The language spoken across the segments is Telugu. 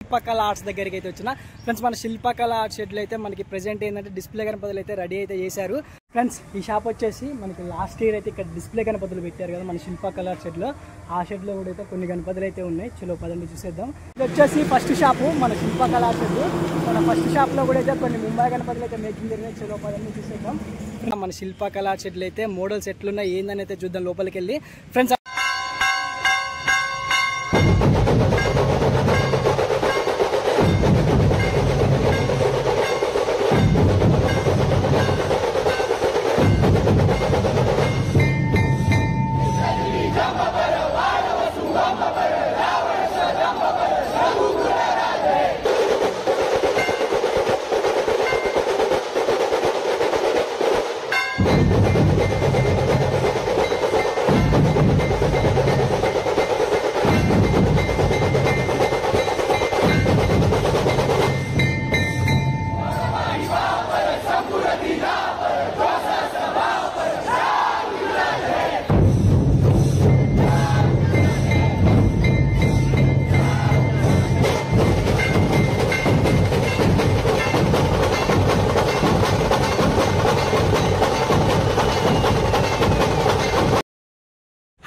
శిల్పకళ ఆర్ట్స్ దగ్గరికి అయితే వచ్చిన ఫ్రెండ్స్. మన శిల్పకళ ఆర్ట్స్ షెడ్లో అయితే మనకి ప్రెజెంట్ ఏంటంటే డిస్ప్లే గణపతులు అయితే రెడీ అయితే చేశారు ఫ్రెండ్స్. ఈ షాప్ వచ్చేసి మనకి లాస్ట్ ఇయర్ అయితే ఇక్కడ డిస్ప్లే గణపతులు పెట్టారు కదా మన శిల్పకళ ఆర్ట్స్ షెడ్లో. ఆ షెడ్లో కూడా అయితే కొన్ని గణపతులు అయితే ఉన్నాయి. చలో పదండి చూసేద్దాం. ఇది వచ్చేసి ఫస్ట్ షాపు మన శిల్పకళ ఆర్ట్స్ షెడ్. మన ఫస్ట్ షాప్లో కూడా అయితే కొన్ని ముంబై గణపతులు అయితే మేకింగ్ జరిగినాయి. చలో పదండి చూసేద్దాం. మన శిల్పకళ ఆర్ట్స్ షెడ్లో అయితే మోడల్స్ ఎట్లున్నాయి ఏందని అయితే చూద్దాం లోపలికి వెళ్ళి ఫ్రెండ్స్.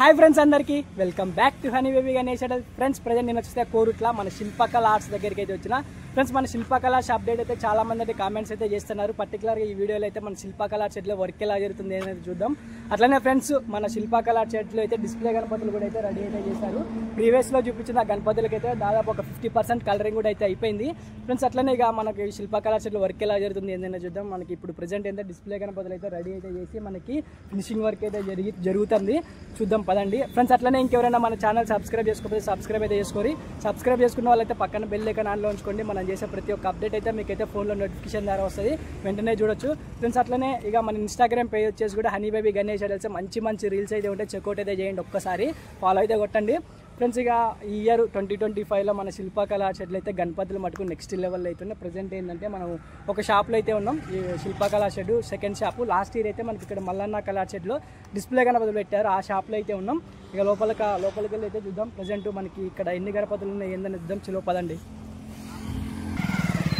హాయ్ ఫ్రెండ్స్, అందరికీ welcome back to honey baby Ganesh అడల్. Friends present నేను వచ్చేస్తే కోరుట్ల మన శిల్పకళ ఆర్ట్స్ దగ్గరికి అయితే వచ్చిన ఫ్రెండ్స్. మన శిల్పకళ షాప్ డేట్ అయితే చాలా మంది అయితే కామెంట్స్ అయితే చేస్తున్నారు. పర్టికులర్గా ఈ వీడియోలో అయితే మన శిల్పకళ ఆర్ట్స్ షెడ్లో వర్క్ ఎలా జరుగుతుంది అనేది చూద్దాం. అట్లనే ఫ్రెండ్స్ మన శిల్పకళ ఆర్ట్స్ షెడ్లో అయితే డిస్ప్లే గణపతులు కూడా అయితే రెడీ అయితే చేశారు. ప్రీవియస్లో చూపించిన గణపతులకి అయితే దాదాపు ఒక 50% కలరింగ్ కూడా అయితే అయిపోయింది ఫ్రెండ్స్. అట్లనే ఇక మనకి శిల్పకళ ఆర్ట్స్ షెడ్లో వర్క్ ఎలా జరుగుతుంది ఏంటనే చూద్దాం. మనకి ఇప్పుడు ప్రెజెంట్ అయితే డిస్ప్లే గణపతులు అయితే రెడీ అయితే చేసి మనకి ఫినిషింగ్ వర్క్ అయితే జరుగుతుంది. చూద్దాం పదండి ఫ్రెండ్స్. అట్లనే ఇంకెవరైనా మన ఛానల్ సబ్స్క్రైబ్ చేసుకోకపోతే సబ్స్క్రైబ్ అయితే చేసుకోరి. సబ్స్క్రైబ్ చేసుకున్న వాళ్ళైతే పక్కన బెల్ ఐకాన్ ఆన్లో ఉంచుకోండి. మనం చేసే ప్రతి ఒక్క అప్డేట్ అయితే మీకైతే ఫోన్లో నోటిఫికేషన్ ద్వారా వస్తుంది, వెంటనే చూడొచ్చు ఫ్రెండ్స్. అట్లనే ఇక మన ఇన్స్టాగ్రామ్ పేజ్ వచ్చేసి కూడా హనీ బేబీ గణేష్ అడల్స్ మంచి రీల్స్ అయితే ఉంటాయి. చెక్అవుట్ అయితే చేయండి, ఒక్కసారి ఫాలో అయితే కొట్టండి ఫ్రెండ్స్. ఇక ఈ ఇయర్ 2025లో మన శిల్పకళ షెడ్లు అయితే గణపతులు మటుకు నెక్స్ట్ లెవెల్లో అవుతున్నాయి. ప్రజెంట్ ఏంటంటే మనం ఒక షాప్లో అయితే ఉన్నాం, ఈ శిల్పకళ shed second shop. Last year అయితే మనకి ఇక్కడ మల్లన్న కళా షెడ్లో డిస్ప్లే గణపతులు పెట్టారు, ఆ షాప్లో అయితే ఉన్నాం. ఇక లోపలికి వెళ్ళి అయితే చూద్దాం. ప్రజెంట్ మనకి ఇక్కడ ఎన్ని గణపతులు ఉన్నాయి ఏందని చూద్దాం. చలో పదండి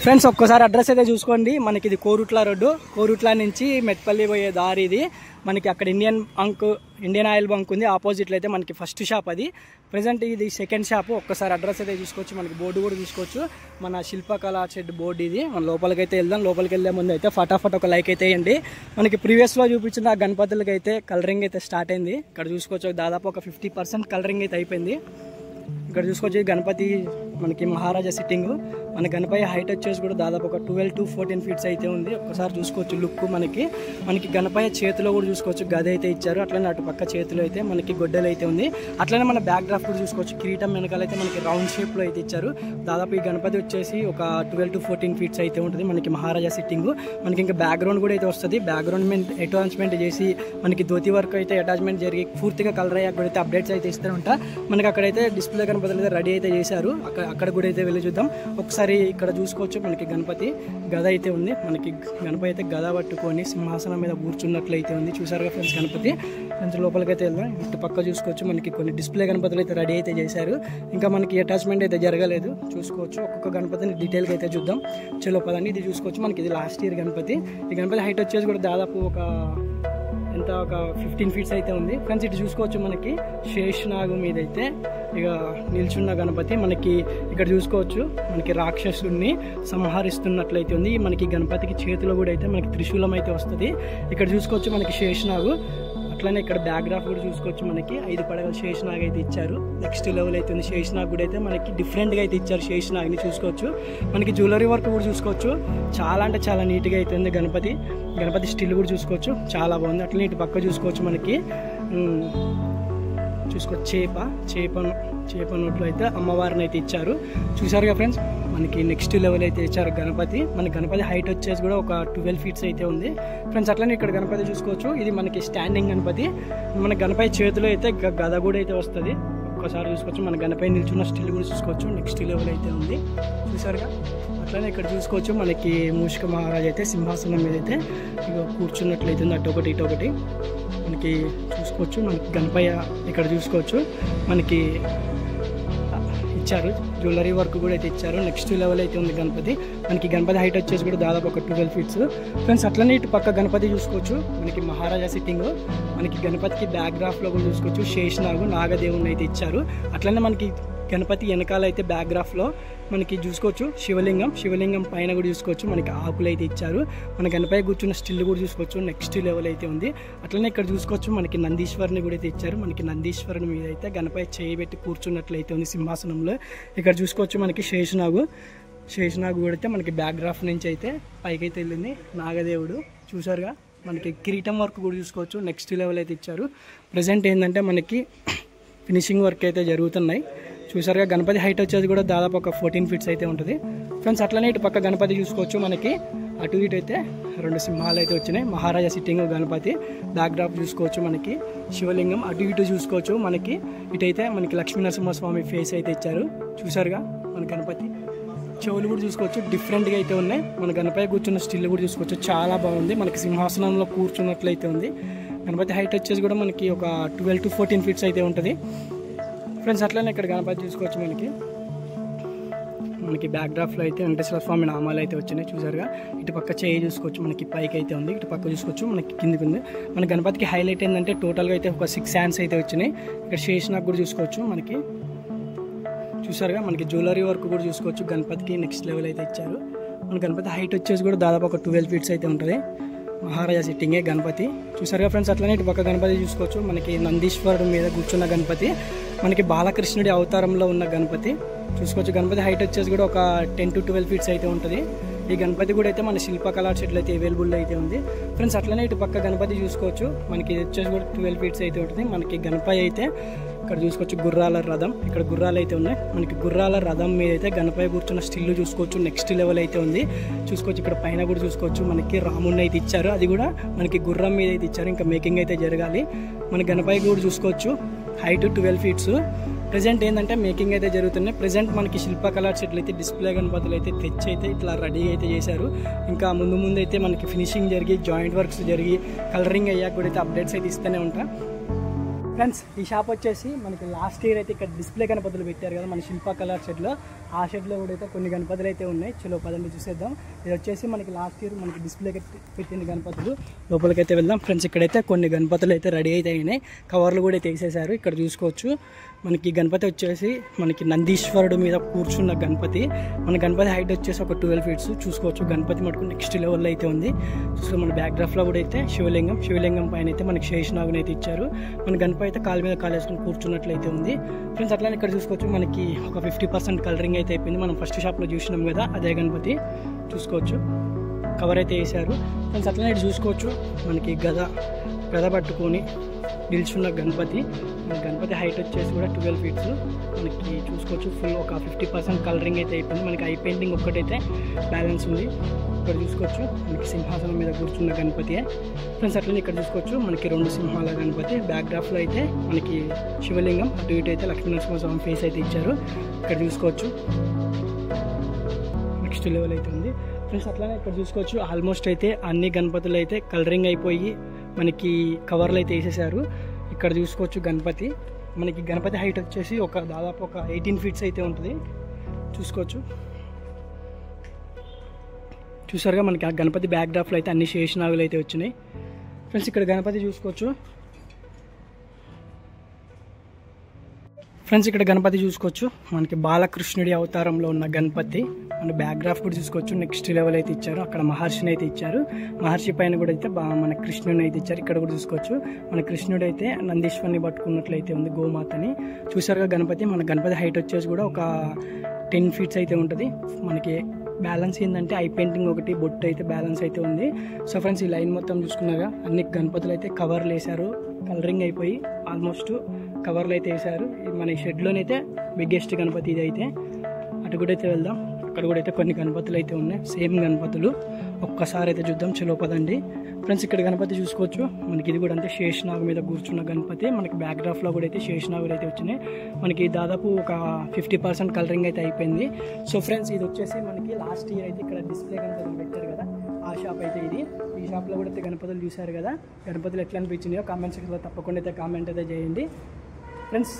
ఫ్రెండ్స్. ఒక్కసారి అడ్రస్ అయితే చూసుకోండి. మనకి ఇది కోరుట్ల రోడ్డు, కోరుట్ల నుంచి మెట్పల్లి పోయే దారి ఇది. మనకి అక్కడ ఇండియన్ ఆయిల్ బంక్ ఉంది, ఆపోజిట్లో అయితే మనకి ఫస్ట్ షాప్ అది. ప్రజెంట్ ఇది సెకండ్ షాపు. ఒక్కసారి అడ్రస్ అయితే చూసుకోవచ్చు, మనకి బోర్డు కూడా చూసుకోవచ్చు. మన శిల్పకళ షెడ్ బోర్డు ఇది. మన లోపలికి అయితే వెళ్దాం. లోపలికి వెళ్ళే ముందు అయితే ఫటాఫట్ ఒక లైక్ అయితే వేయండి. మనకి ప్రీవియస్లో చూపించిన గణపతులకి అయితే కలరింగ్ అయితే స్టార్ట్ అయింది. ఇక్కడ చూసుకోవచ్చు దాదాపు ఒక 50% కలరింగ్ అయితే అయిపోయింది. ఇక్కడ చూసుకోవచ్చు గణపతి మనకి మహారాజా సిట్టింగ్. మన గణపతి హైట్ వచ్చేసి కూడా దాదాపు ఒక 12 to 14 ఫీట్స్ అయితే ఉంది. ఒక్కసారి చూసుకోవచ్చు లుక్. మనకి గణపతి చేతిలో కూడా చూసుకోవచ్చు గది అయితే ఇచ్చారు. అట్లనే అటు పక్క చేతిలో అయితే మనకి గొడ్డలు అయితే ఉంది. అట్లనే మన బ్యాక్ డ్రాఫ్ట్ కూడా చూసుకోవచ్చు. కిరీటం వెనకాల అయితే మనకి రౌండ్ షేప్లో అయితే ఇచ్చారు. దాదాపు ఈ గణపతి వచ్చేసి ఒక 12 to 14 ఫీట్స్ అయితే ఉంటుంది. మనకి మహారాజా సిట్టింగ్. మనకి ఇంకా బ్యాక్గ్రౌండ్ కూడా అయితే వస్తుంది. బ్యాక్గ్రౌండ్ అటాచ్మెంట్ చేసి మనకి ధోతి వర్క్ అయితే అటాచ్మెంట్ జరిగి పూర్తిగా కలర్ అయ్యాక కూడా అయితే అప్డేట్స్ అయితే ఇస్తూ ఉంటా. మనకి అక్కడైతే డిస్ప్లే గణపతులు అయితే రెడీ అయితే చేశారు. అక్కడ కూడా అయితే వెళ్ళి చూద్దాం. ఒకసారి ఇక్కడ చూసుకోవచ్చు మనకి గణపతి గద అయితే ఉంది. మనకి గణపతి అయితే గద పట్టుకొని సింహాసనం మీద కూర్చున్నట్లయితే ఉంది. చూసారుగా ఫ్రెండ్స్ గణపతి. కొంచెం లోపలికి అయితే వెళ్దాం. ఇటు పక్క చూసుకోవచ్చు మనకి కొన్ని డిస్ప్లే గణపతులు అయితే రెడీ అయితే చేశారు. ఇంకా మనకి అటాచ్మెంట్ అయితే జరగలేదు. చూసుకోవచ్చు ఒక్కొక్క గణపతిని డీటెయిల్గా అయితే చూద్దాం. చలో పదండి. ఇది చూసుకోవచ్చు మనకి ఇది లాస్ట్ ఇయర్ గణపతి. ఈ గణపతి హైట్ వచ్చేసి కూడా దాదాపు ఒక 15 ఫీట్స్ అయితే ఉంది ఫ్రెండ్స్. ఇటు చూసుకోవచ్చు మనకి శేషనాగు మీద అయితే ఇక నిల్చున్న గణపతి. మనకి ఇక్కడ చూసుకోవచ్చు మనకి రాక్షసుడిని సంహరిస్తున్నట్లయితే ఉంది. మనకి గణపతికి చేతిలో కూడా అయితే మనకి త్రిశూలం అయితే వస్తుంది. ఇక్కడ చూసుకోవచ్చు మనకి శేషనాగు. అట్లనే ఇక్కడ బ్యాక్గ్రాఫ్ కూడా చూసుకోవచ్చు. మనకి 5 పడగల శేషనాగ్ అయితే ఇచ్చారు. నెక్స్ట్ లెవెల్ అయితే ఉంది. శేషనాగ్ కూడా అయితే మనకి డిఫరెంట్గా అయితే ఇచ్చారు. శేషనాగ్ని చూసుకోవచ్చు. మనకి జ్యువెలరీ వర్క్ కూడా చూసుకోవచ్చు. చాలా అంటే చాలా నీట్గా అయితే ఉంది. గణపతి స్టిల్ కూడా చూసుకోవచ్చు, చాలా బాగుంది. అట్లనే ఇటు పక్క చూసుకోవచ్చు మనకి చేప నోట్లో అయితే అమ్మవారిని అయితే ఇచ్చారు. చూసారుగా ఫ్రెండ్స్. మనకి నెక్స్ట్ లెవెల్ అయితే ఇచ్చారు గణపతి. మన గణపతి హైట్ వచ్చేసి కూడా ఒక 12 ఫీట్స్ అయితే ఉంది ఫ్రెండ్స్. అట్లనే ఇక్కడ గణపతి చూసుకోవచ్చు. ఇది మనకి స్టాండింగ్ గణపతి. మన గణపతి చేతిలో అయితే గద కూడా అయితే వస్తుంది. ఒక్కసారి చూసుకోవచ్చు. మన గణపతి నిల్చున్న స్టిల్ కూడా చూసుకోవచ్చు. నెక్స్ట్ లెవెల్ అయితే ఉంది. చూసారుగా. అట్లనే ఇక్కడ చూసుకోవచ్చు మనకి మూషిక మహారాజు అయితే సింహాసనం మీద అయితే ఇక కూర్చున్నట్లయితే ఉంది. అటొకటి ఇటొకటి మనకి చూసుకోవచ్చు. మనకి గణపయ్య ఇక్కడ చూసుకోవచ్చు మనకి ఇచ్చారు. జ్యువెలరీ వర్క్ కూడా అయితే ఇచ్చారు. నెక్స్ట్ లెవెల్ అయితే ఉంది గణపతి. మనకి గణపతి హైట్ వచ్చేసి కూడా దాదాపు ఒక 12 ఫీట్స్ ఫ్రెండ్స్. అట్లనే ఇటు పక్క గణపతి చూసుకోవచ్చు, మనకి మహారాజా సిట్టింగ్. మనకి గణపతికి బ్యాక్గ్రాఫ్లో కూడా చూసుకోవచ్చు శేషనాగు నాగదేవుని అయితే ఇచ్చారు. అట్లనే మనకి గణపతి వెనకాల అయితే బ్యాక్గ్రాఫ్లో మనకి చూసుకోవచ్చు శివలింగం పైన కూడా చూసుకోవచ్చు మనకి ఆకులు అయితే ఇచ్చారు. మన గణపతి కూర్చున్న స్టిల్ కూడా చూసుకోవచ్చు, నెక్స్ట్ లెవెల్ అయితే ఉంది. అట్లనే ఇక్కడ చూసుకోవచ్చు మనకి నందీశ్వరుని కూడా అయితే ఇచ్చారు. మనకి నందీశ్వరుని మీద అయితే గణపతి చేయబెట్టి కూర్చున్నట్లయితే ఉంది సింహాసనంలో. ఇక్కడ చూసుకోవచ్చు మనకి శేషనాగు కూడా అయితే మనకి బ్యాక్గ్రాఫ్ నుంచి అయితే పైకి అయితే వెళ్ళింది నాగదేవుడు. చూసారుగా మనకి కిరీటం వర్క్ కూడా చూసుకోవచ్చు, నెక్స్ట్ లెవెల్ అయితే ఇచ్చారు. ప్రజెంట్ ఏంటంటే మనకి ఫినిషింగ్ వర్క్ అయితే జరుగుతున్నాయి. చూసారుగా గణపతి హైట్ వచ్చేది కూడా దాదాపు ఒక 14 ఫీట్స్ అయితే ఉంటుంది ఫ్రెండ్స్. అట్లనే ఇటు పక్క గణపతి చూసుకోవచ్చు, మనకి అటు ఇటు అయితే 2 సింహాలు అయితే వచ్చినాయి. మహారాజా సిట్టింగ్ గణపతి, బ్యాక్డ్రాప్ చూసుకోవచ్చు మనకి శివలింగం, అటు ఇటు చూసుకోవచ్చు మనకి ఇటైతే మనకి లక్ష్మీనరసింహస్వామి ఫేస్ అయితే ఇచ్చారు. చూసారుగా మన గణపతి చెవులు కూడా చూసుకోవచ్చు డిఫరెంట్గా అయితే ఉన్నాయి. మన గణపతి కూర్చున్న స్టిల్ కూడా చూసుకోవచ్చు, చాలా బాగుంది. మనకి సింహాసనంలో కూర్చున్నట్లయితే ఉంది. గణపతి హైట్ వచ్చేసి కూడా మనకి ఒక 12 to 14 ఫీట్స్ అయితే ఉంటుంది ఫ్రెండ్స్. అట్లనే ఇక్కడ గణపతి చూసుకోవచ్చు, మనకి బ్యాక్డ్రాఫ్లో అయితే వెంకటేశ్వర స్వామి నామాలు అయితే వచ్చినాయి. చూసారుగా ఇటు పక్క చేయి చూసుకోవచ్చు మనకి పైకి అయితే ఉంది, ఇటు పక్క చూసుకోవచ్చు మనకి కిందికి ఉంది. మన గణపతికి హైలైట్ ఏంటంటే టోటల్గా అయితే ఒక 6 హ్యాండ్స్ అయితే వచ్చినాయి. ఇక్కడ శేషనాగ్ కూడా చూసుకోవచ్చు మనకి. చూసారుగా మనకి జ్యువెలరీ వర్క్ కూడా చూసుకోవచ్చు, గణపతికి నెక్స్ట్ లెవెల్ అయితే ఇచ్చారు. మన గణపతి హైట్ వచ్చేసి కూడా దాదాపు ఒక 12 ఫీట్స్ అయితే ఉంటుంది. మహారాజా సిట్టింగే గణపతి. చూసారుగా ఫ్రెండ్స్. అట్లనే ఇటు పక్క గణపతి చూసుకోవచ్చు, మనకి నందీశ్వరుడు మీద కూర్చున్న గణపతి, మనకి బాలకృష్ణుడి అవతారంలో ఉన్న గణపతి చూసుకోవచ్చు. గణపతి హైట్ వచ్చేసి కూడా ఒక 10 to 12 ఫీట్స్ అయితే ఉంటుంది. ఈ గణపతి కూడా అయితే మన శిల్పకళా సెట్లు అయితే అవైలబుల్ అయితే ఉంది ఫ్రెండ్స్. అట్లనే ఇటు పక్క గణపతి చూసుకోవచ్చు, మనకి ఇది వచ్చేసి కూడా 12 ఫీట్స్ అయితే ఉంటుంది. మనకి గణపతి అయితే ఇక్కడ చూసుకోవచ్చు గుర్రాల రథం, ఇక్కడ గుర్రాలు అయితే ఉన్నాయి. మనకి గుర్రాల రథం మీద అయితే గణపతి కూర్చున్న స్టిల్ చూసుకోవచ్చు, నెక్స్ట్ లెవెల్ అయితే ఉంది. చూసుకోవచ్చు ఇక్కడ పైన కూడా చూసుకోవచ్చు మనకి రాముడిని అయితే ఇచ్చారు, అది కూడా మనకి గుర్రం మీద అయితే ఇచ్చారు. ఇంకా మేకింగ్ అయితే జరగాలి. మన గణపతి కూడా చూసుకోవచ్చు హైట్ 12 ఫీట్స్. ప్రజెంట్ ఏంటంటే మేకింగ్ అయితే జరుగుతున్నాయి. ప్రజెంట్ మనకి శిల్పకళా సెట్లు అయితే డిస్ప్లే గణపతులు అయితే తెచ్చి అయితే ఇట్లా రెడీ అయితే చేశారు. ఇంకా ముందు అయితే మనకి ఫినిషింగ్ జరిగి జాయింట్ వర్క్స్ జరిగి కలరింగ్ అయ్యాక కూడా అయితే అప్డేట్స్ అయితే ఇస్తూనే ఉంటాం ఫ్రెండ్స్. ఈ షాప్ వచ్చేసి మనకి లాస్ట్ ఇయర్ అయితే ఇక్కడ డిస్ప్లే గణపతులు పెట్టారు కదా మన శిల్పకళా షెడ్లో, ఆ షెడ్లో కూడా అయితే కొన్ని గణపతులు అయితే ఉన్నాయి. చలో పదండి చూసేద్దాం. ఇది వచ్చేసి మనకి లాస్ట్ ఇయర్ మనకి డిస్ప్లే పెట్టిన గణపతులు. లోపలికైతే వెళ్దాం ఫ్రెండ్స్. ఇక్కడైతే కొన్ని గణపతులు అయితే రెడీ అయితే అయినాయి, కవర్లు కూడా తీసేశారు. ఇక్కడ చూసుకోవచ్చు మనకి గణపతి వచ్చేసి మనకి నందీశ్వరుడు మీద కూర్చున్న గణపతి. మన గణపతి హైట్ వచ్చేసి ఒక 12 ఫీట్స్. చూసుకోవచ్చు గణపతి మటుకు నెక్స్ట్ లెవెల్లో అయితే ఉంది. చూసుకో మన బ్యాక్డ్రాఫ్లో కూడా అయితే శివలింగం పైన అయితే మనకి శేషనాగుని అయితే ఇచ్చారు. మన గణపతి అయితే కాలు మీద కాలు వేసుకుని కూర్చున్నట్లయితే ఉంది ఫ్రెండ్స్. అట్లా ఇక్కడ చూసుకోవచ్చు మనకి ఒక 50% కలరింగ్ అయితే అయిపోయింది. మనం ఫస్ట్ షాప్లో చూసినాం కదా అదే గణపతి. చూసుకోవచ్చు కవర్ అయితే వేశారు ఫ్రెండ్స్. అట్లనే ఇటు చూసుకోవచ్చు మనకి గద పట్టుకొని నిల్చున్న గణపతి. గణపతి హైట్ వచ్చేసి కూడా 12 ఫీట్స్. మనకి చూసుకోవచ్చు ఫుల్ ఒక 50% కలరింగ్ అయితే అయిపోయింది. మనకి ఐ పెయింటింగ్ ఒక్కటైతే బ్యాలెన్స్ ఉంది. ఇక్కడ చూసుకోవచ్చు మనకి సింహాసనం మీద కూర్చున్న గణపతి ఫ్రెండ్స్. అట్లనే ఇక్కడ చూసుకోవచ్చు మనకి 2 సింహాల గణపతి. బ్యాక్డ్రాఫ్లో అయితే మనకి శివలింగం, అటు ఇటు అయితే లక్ష్మీనరసింహస్వామి ఫేస్ అయితే ఇచ్చారు. ఇక్కడ చూసుకోవచ్చు నెక్స్ట్ లెవెల్ అయితే ఉంది ఫ్రెండ్స్. అట్లానే ఇక్కడ చూసుకోవచ్చు ఆల్మోస్ట్ అయితే అన్ని గణపతులు అయితే కలరింగ్ అయిపోయి మనకి కవర్లు అయితే వేసేసారు. ఇక్కడ చూసుకోవచ్చు గణపతి, మనకి గణపతి హైట్ వచ్చేసి దాదాపు ఒక 18 ఫీట్స్ అయితే ఉంటుంది. చూసారుగా మనకి ఆ గణపతి బ్యాక్డ్రాఫ్లో అయితే అన్ని శేషనాగులు అయితే వచ్చినాయి ఫ్రెండ్స్. ఇక్కడ గణపతి చూసుకోవచ్చు ఫ్రెండ్స్. ఇక్కడ గణపతి చూసుకోవచ్చు మనకి బాలకృష్ణుడి అవతారంలో ఉన్న గణపతి. మన బ్యాక్గ్రాఫ్ కూడా చూసుకోవచ్చు నెక్స్ట్ లెవెల్ అయితే ఇచ్చారు. అక్కడ మహర్షిని అయితే ఇచ్చారు, మహర్షి పైన కూడా అయితే మన కృష్ణుని అయితే ఇచ్చారు. ఇక్కడ కూడా చూసుకోవచ్చు మన కృష్ణుడు అయితే నందీశ్వరిని పట్టుకున్నట్లయితే ఉంది గోమాతని. చూసారుగా గణపతి. మన గణపతి హైట్ వచ్చేసి కూడా ఒక 10 ఫీట్స్ అయితే ఉంటుంది. మనకి బ్యాలెన్స్ ఏంటంటే ఐ పెయింటింగ్ ఒకటి బొట్టు అయితే బ్యాలెన్స్ అయితే ఉంది. సో ఫ్రెండ్స్ ఈ లైన్ మొత్తం చూసుకున్నాగా అన్ని గణపతులు అయితే కవర్లు వేశారు, కలరింగ్ అయిపోయి ఆల్మోస్ట్ కవర్లు అయితే వేశారు. మన షెడ్లోనైతే బిగ్గెస్ట్ గణపతి ఇది అయితే. అటు కూడా అయితే వెళ్దాం, అక్కడ కూడా అయితే కొన్ని గణపతులు అయితే ఉన్నాయి, సేమ్ గణపతులు. ఒక్కసారి అయితే చూద్దాం, చలో పదండి ఫ్రెండ్స్. ఇక్కడ గణపతి చూసుకోవచ్చు మనకి ఇది కూడా అంతే శేషనాగు మీద కూర్చున్న గణపతి. మనకి బ్యాక్డ్రాఫ్లో కూడా అయితే శేషనాగులు అయితే వచ్చినాయి. మనకి దాదాపు ఒక 50% కలరింగ్ అయితే అయిపోయింది. సో ఫ్రెండ్స్ ఇది వచ్చేసి మనకి లాస్ట్ ఇయర్ అయితే ఇక్కడ డిస్ప్లే గణపతులు పెట్టారు కదా ఆ షాప్ అయితే ఇది. ఈ షాప్లో కూడా అయితే గణపతులు చూశారు కదా, గణపతులు ఎట్లా అనిపించినాయో కామెంట్ సెక్షన్లో తప్పకుండా అయితే కామెంట్ అయితే చేయండి ఫ్రెండ్స్.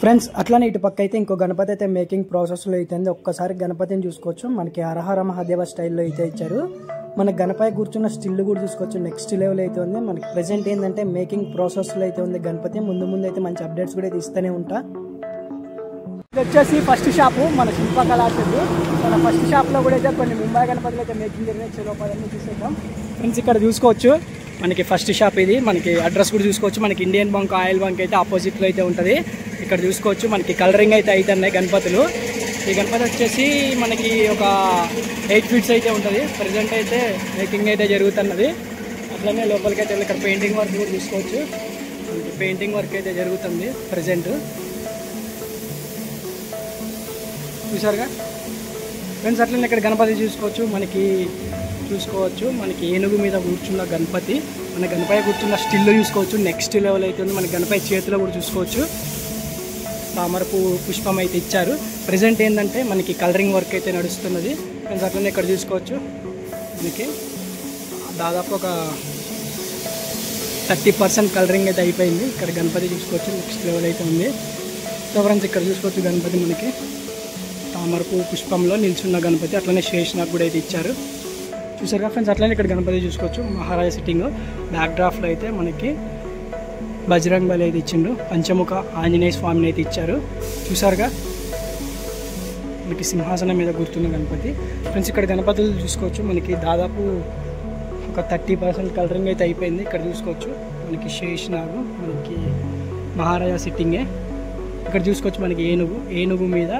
ఫ్రెండ్స్ అట్లానే ఇటు పక్క అయితే ఇంకో గణపతి అయితే మేకింగ్ ప్రాసెస్లో అయితే ఉంది. ఒక్కసారి గణపతిని చూసుకోవచ్చు. మనకి హరహర మహాదేవ స్టైల్లో అయితే ఇచ్చారు. మన గణపతి కూర్చున్న స్టిల్ కూడా చూసుకోవచ్చు. నెక్స్ట్ లెవెల్ అయితే ఉంది. మనకి ప్రెసెంట్ ఏంటంటే మేకింగ్ ప్రాసెస్లో అయితే ఉంది గణపతి. ముందు అయితే మంచి అప్డేట్స్ కూడా అయితే ఇస్తూనే ఉంటా. ఇది వచ్చేసి ఫస్ట్ షాపు మన శిల్పకళా షెడ్. మన ఫస్ట్ షాప్లో కూడా అయితే కొన్ని ముంబై గణపతులు అయితే మేకింగ్ జరిగినాయి. చలో పదన్నీ చూసేద్దాం. ఫ్రెండ్స్ ఇక్కడ చూసుకోవచ్చు మనకి ఫస్ట్ షాప్ ఇది. మనకి అడ్రస్ కూడా చూసుకోవచ్చు. మనకి ఇండియన్ బంక్ ఆయిల్ బంక్ అయితే ఆపోజిట్లో అయితే ఉంటుంది. ఇక్కడ చూసుకోవచ్చు మనకి కలరింగ్ అయితే అవుతున్నాయి గణపతులు. ఈ గణపతి వచ్చేసి మనకి ఒక 8 ఫీట్స్ అయితే ఉంటుంది. ప్రజెంట్ అయితే మేకింగ్ అయితే జరుగుతున్నది. అట్లనే లోపలికి అయితే ఇక్కడ పెయింటింగ్ వర్క్ కూడా చూసుకోవచ్చు. మనకి పెయింటింగ్ వర్క్ అయితే జరుగుతుంది ప్రజెంట్. చూసారుగా ఫ్రెండ్స్. అట్లనే ఇక్కడ గణపతి చూసుకోవచ్చు. మనకి ఏనుగు మీద కూర్చున్న గణపతి. మన గణపతి కూర్చున్న స్టిల్ చూసుకోవచ్చు. నెక్స్ట్ లెవెల్ అయితే ఉంది. మన గణపతి చేతిలో కూడా చూసుకోవచ్చు తామరపు పుష్పం అయితే ఇచ్చారు. ప్రజెంట్ ఏంటంటే మనకి కలరింగ్ వర్క్ అయితే నడుస్తున్నది. ఫ్రెండ్స్ అట్లనే ఇక్కడ చూసుకోవచ్చు మనకి దాదాపు ఒక 30% కలరింగ్ అయితే అయిపోయింది. ఇక్కడ గణపతి చూసుకోవచ్చు. నెక్స్ట్ లెవెల్ అయితే ఉంది. సో ఫ్రెండ్స్ ఇక్కడ చూసుకోవచ్చు గణపతి మనకి తామరపు పుష్పంలో నిల్చున్న గణపతి. అట్లనే శేషనాగ్ కూడా అయితే ఇచ్చారు. చూసారుగా ఫ్రెండ్స్. అట్లనే ఇక్కడ గణపతి చూసుకోవచ్చు. మహారాజా సిట్టింగ్. బ్యాక్ డ్రాఫ్ట్లో అయితే మనకి బజరంగ్ బలి అయితే ఇచ్చిండు. పంచముఖ ఆంజనేయ స్వామిని అయితే ఇచ్చారు. చూసారుగా మనకి సింహాసనం మీద కూర్చున్న గణపతి. ఫ్రెండ్స్ ఇక్కడ గణపతులు చూసుకోవచ్చు. మనకి దాదాపు ఒక 30% కలరింగ్ అయితే అయిపోయింది. ఇక్కడ చూసుకోవచ్చు మనకి శేషనాగు, మనకి మహారాజా సిట్టింగే. ఇక్కడ చూసుకోవచ్చు మనకి ఏనుగు మీద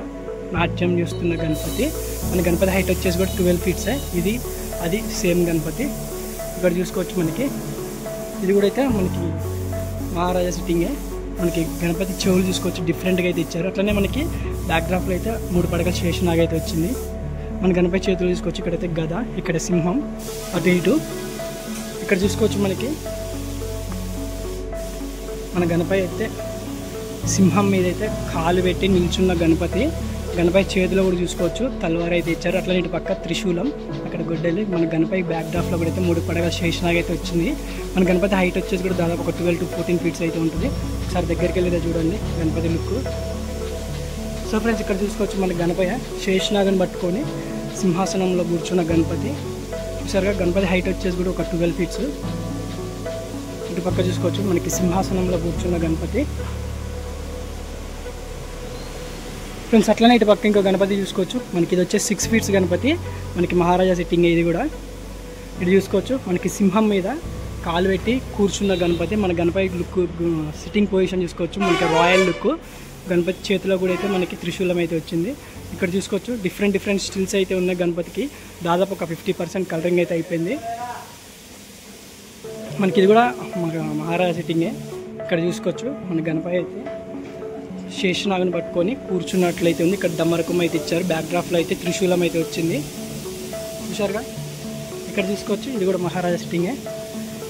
నాట్యం చేస్తున్న గణపతి. మన గణపతి హైట్ వచ్చేసి కూడా 12 ఫీట్సే. అది సేమ్ గణపతి. ఇక్కడ చూసుకోవచ్చు మనకి ఇది కూడా అయితే మనకి మహారాజా సిట్టింగే. మనకి గణపతి చెవులు చూసుకోవచ్చు డిఫరెంట్గా అయితే ఇచ్చారు. అట్లనే మనకి బ్యాక్ డ్రాప్లో అయితే 3 పడగల శేషనాగ్ అయితే వచ్చింది. మన గణపతి చేతులు చూసుకోవచ్చు. ఇక్కడైతే గద, ఇక్కడ సింహం, అటు ఇటు. ఇక్కడ చూసుకోవచ్చు మనకి మన గణపతి అయితే సింహం మీద అయితే కాలు పెట్టి నిల్చున్న గణపతి. గణపతి చేతిలో కూడా చూసుకోవచ్చు తల్వార్ అయితే ఇచ్చారు. అట్లనే ఇటు పక్క త్రిశూలం, అక్కడ గొడ్డలి. మన గణపతి బ్యాక్ డ్రాఫ్లో కూడా అయితే 3 పడగల శేషనాగ్ అయితే వచ్చింది. మన గణపతి హైట్ వచ్చేసి కూడా దాదాపు ఒక 12 to 14 ఫీట్స్ అయితే ఉంటుంది. ఒకసారి దగ్గరికి వెళ్ళితే చూడండి గణపతి లుక్. సో ఫ్రెండ్స్ ఇక్కడ చూసుకోవచ్చు మన గణపతి శేషనాగని పట్టుకొని సింహాసనంలో కూర్చున్న గణపతి. చూసారుగా గణపతి హైట్ వచ్చేసి కూడా ఒక 12 ఫీట్స్. ఇటు పక్క చూసుకోవచ్చు మనకి సింహాసనంలో కూర్చున్న గణపతి. ఫ్రెండ్స్ అట్లనే ఇటు పక్క ఇంకో గణపతి చూసుకోవచ్చు. మనకి ఇది వచ్చేసి 6 ఫీట్స్ గణపతి. మనకి మహారాజా సిట్టింగ్ ఇది కూడా. ఇది చూసుకోవచ్చు మనకి సింహం మీద కాలు పెట్టి కూర్చున్న గణపతి. మన గణపతి లుక్ సిట్టింగ్ పొజిషన్ చూసుకోవచ్చు. మనకి రాయల్ లుక్. గణపతి చేతిలో కూడా అయితే మనకి త్రిశూలం అయితే వచ్చింది. ఇక్కడ చూసుకోవచ్చు డిఫరెంట్ స్టిల్స్ అయితే ఉన్నాయి గణపతికి. దాదాపు ఒక 50% కలరింగ్ అయితే అయిపోయింది. మనకి ఇది కూడా మహారాజా సిట్టింగే. ఇక్కడ చూసుకోవచ్చు మన గణపతి అయితే శేషనాగుని పట్టుకొని కూర్చున్నట్లయితే ఉంది. ఇక్కడ దమ్మరకం అయితే ఇచ్చారు. బ్యాక్ డ్రాఫ్లో అయితే త్రిశూలం అయితే వచ్చింది. చూసారుగా ఇక్కడ చూసుకోవచ్చు ఇది కూడా మహారాజా సిట్టింగే.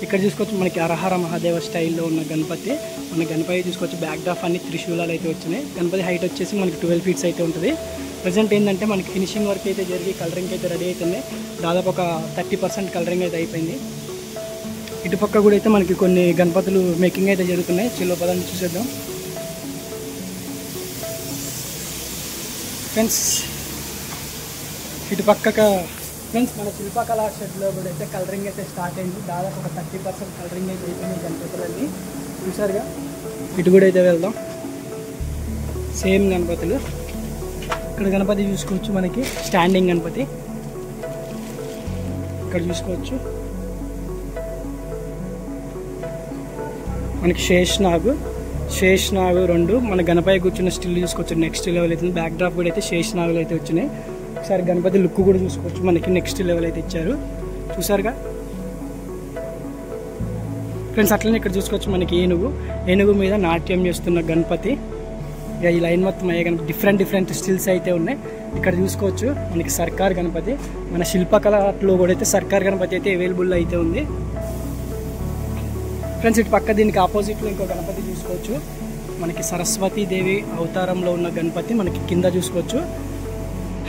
ఇక్కడ చూసుకోవచ్చు మనకి హరహర మహాదేవ స్టైల్లో ఉన్న గణపతి. మన గణపతి చూసుకోవచ్చు బ్యాక్ డ్రాఫ్ అన్ని త్రిశూలాలు అయితే వచ్చినాయి. గణపతి హైట్ వచ్చేసి మనకి 12 ఫీట్స్ అయితే ఉంటుంది. ప్రజెంట్ ఏంటంటే మనకి ఫినిషింగ్ వర్క్ అయితే జరిగి కలరింగ్ అయితే రెడీ అవుతుంది. దాదాపు ఒక 30% కలరింగ్ అయితే అయిపోయింది. ఇటుపక్క కూడా అయితే మనకి కొన్ని గణపతులు మేకింగ్ అయితే జరుగుతున్నాయి. చిల్లో పదాన్ని చూసేద్దాం. ఫ్రెండ్స్ ఇటు పక్కక ఫ్రెండ్స్ మన శిల్పకళా షెడ్లో కూడా అయితే కలరింగ్ అయితే స్టార్ట్ అయింది. దాదాపు ఒక 30% కలరింగ్ అయితే అయిపోయింది గణపతులన్నీ. చూసారుగా ఇటు కూడా అయితే వెళ్దాం. సేమ్ గణపతులు. ఇక్కడ గణపతి చూసుకోవచ్చు మనకి స్టాండింగ్ గణపతి. ఇక్కడ చూసుకోవచ్చు మనకి శేషనాగు 2. మన గణపతి కూర్చున్న స్టిల్ చూసుకోవచ్చు. నెక్స్ట్ లెవెల్ అవుతుంది. బ్యాక్ డ్రాప్ కూడా అయితే శేషనాగులు అయితే వచ్చినాయి. ఒకసారి గణపతి లుక్ కూడా చూసుకోవచ్చు. మనకి నెక్స్ట్ లెవెల్ అయితే ఇచ్చారు. చూసారుగా ఫ్రెండ్స్. అట్లనే ఇక్కడ చూసుకోవచ్చు మనకి ఏనుగు మీద నాట్యం చేస్తున్న గణపతి. ఇక ఈ లైన్ మొత్తం అయ్యే గణపతి డిఫరెంట్ స్టిల్స్ అయితే ఉన్నాయి. ఇక్కడ చూసుకోవచ్చు మనకి సర్కార్ గణపతి. మన శిల్పకళలో కూడా అయితే సర్కార్ గణపతి అయితే అవైలబుల్ అయితే ఉంది. ఫ్రెండ్స్ ఇటు పక్క దీనికి ఆపోజిట్లో ఇంకో గణపతి చూసుకోవచ్చు. మనకి సరస్వతీదేవి అవతారంలో ఉన్న గణపతి. మనకి కింద చూసుకోవచ్చు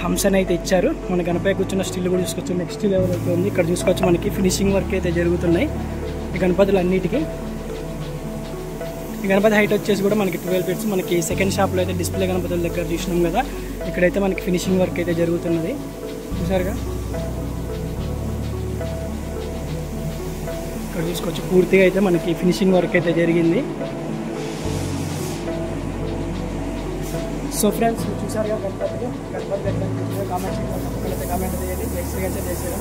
హంసని అయితే ఇచ్చారు. మన గణపతి కూర్చున్న స్టిల్ కూడా చూసుకోవచ్చు. నెక్స్ట్ లెవెల్ అయితే ఉంది. ఇక్కడ చూసుకోవచ్చు మనకి ఫినిషింగ్ వర్క్ అయితే జరుగుతున్నాయి ఈ గణపతులు అన్నిటికీ. ఈ గణపతి హైట్ వచ్చేసి కూడా మనకి 12 ఫీట్స్. మనకి సెకండ్ షాప్లో అయితే డిస్ప్లే గణపతుల దగ్గర చూసినాం కదా, ఇక్కడైతే మనకి ఫినిషింగ్ వర్క్ అయితే జరుగుతున్నది చూసారుగా. ఇక్కడ చూసుకోవచ్చు పూర్తిగా అయితే మనకి ఫినిషింగ్ వర్క్ అయితే జరిగింది. సో ఫ్రెండ్స్ చూసారుగా గణపతి కామెంట్ చేయండి, నెక్స్ట్ చేసేయడం.